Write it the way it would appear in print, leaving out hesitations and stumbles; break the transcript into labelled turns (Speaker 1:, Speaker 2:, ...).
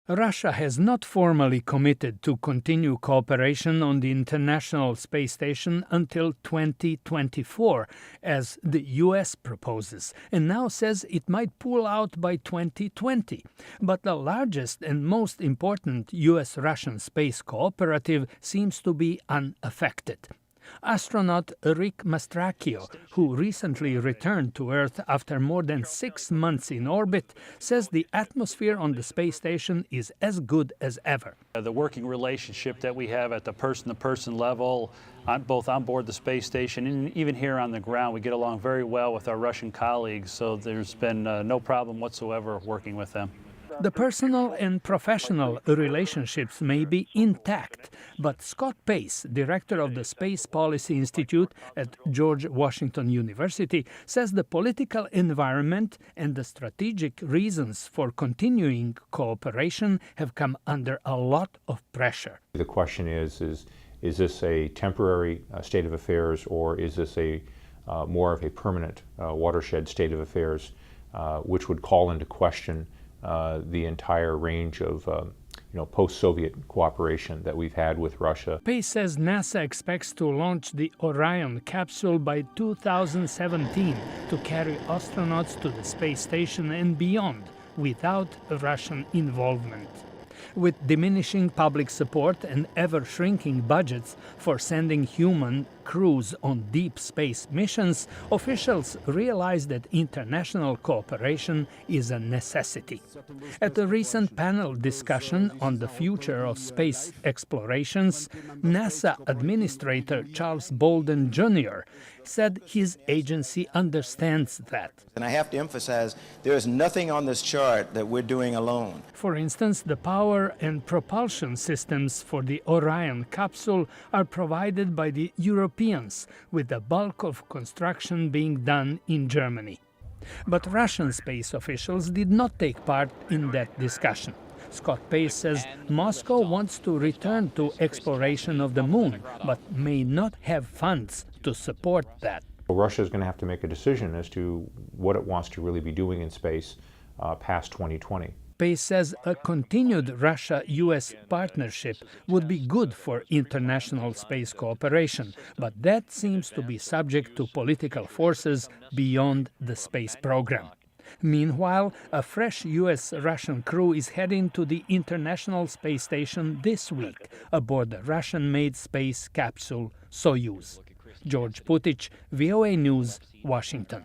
Speaker 1: Russia has not formally committed to continue cooperation on the International Space Station until 2024, as the U.S. proposes, and now says it might pull out by 2020. But the largest and most important U.S.-Russian space cooperative seems to be unaffected. Astronaut Rick Mastracchio, who recently returned to Earth after more than 6 months in orbit, says the atmosphere on the space station is as good as ever.
Speaker 2: The working relationship that we have at the person-to-person level, both on board the space station and even here on the ground, we get along very well with our Russian colleagues, so there's been no problem whatsoever working with them.
Speaker 1: The personal and professional relationships may be intact, but Scott Pace, director of the Space Policy Institute at George Washington University, says the political environment and the strategic reasons for continuing cooperation have come under a lot of pressure.
Speaker 3: The question is this a temporary state of affairs, or is this a more of a permanent watershed state of affairs, which would call into question the entire range of post-Soviet cooperation that we've had with Russia.
Speaker 1: Pace says NASA expects to launch the Orion capsule by 2017 to carry astronauts to the space station and beyond without Russian involvement. With diminishing public support and ever-shrinking budgets for sending human crews on deep space missions, officials realize that international cooperation is a necessity. At a recent panel discussion on the future of space explorations, NASA Administrator Charles Bolden Jr. said his agency understands that.
Speaker 4: And I have to emphasize, there is nothing on this chart that we're doing alone.
Speaker 1: For instance, the power and propulsion systems for the Orion capsule are provided by the Europeans, with the bulk of construction being done in Germany. But Russian space officials did not take part in that discussion. Scott Pace says Moscow wants to return to exploration of the moon, but may not have funds to support that.
Speaker 3: Russia is going to have to make a decision as to what it wants to really be doing in space past 2020.
Speaker 1: Pace says a continued Russia-US partnership would be good for international space cooperation, but that seems to be subject to political forces beyond the space program. Meanwhile, a fresh U.S.-Russian crew is heading to the International Space Station this week aboard the Russian-made space capsule Soyuz. George Putic, VOA News, Washington.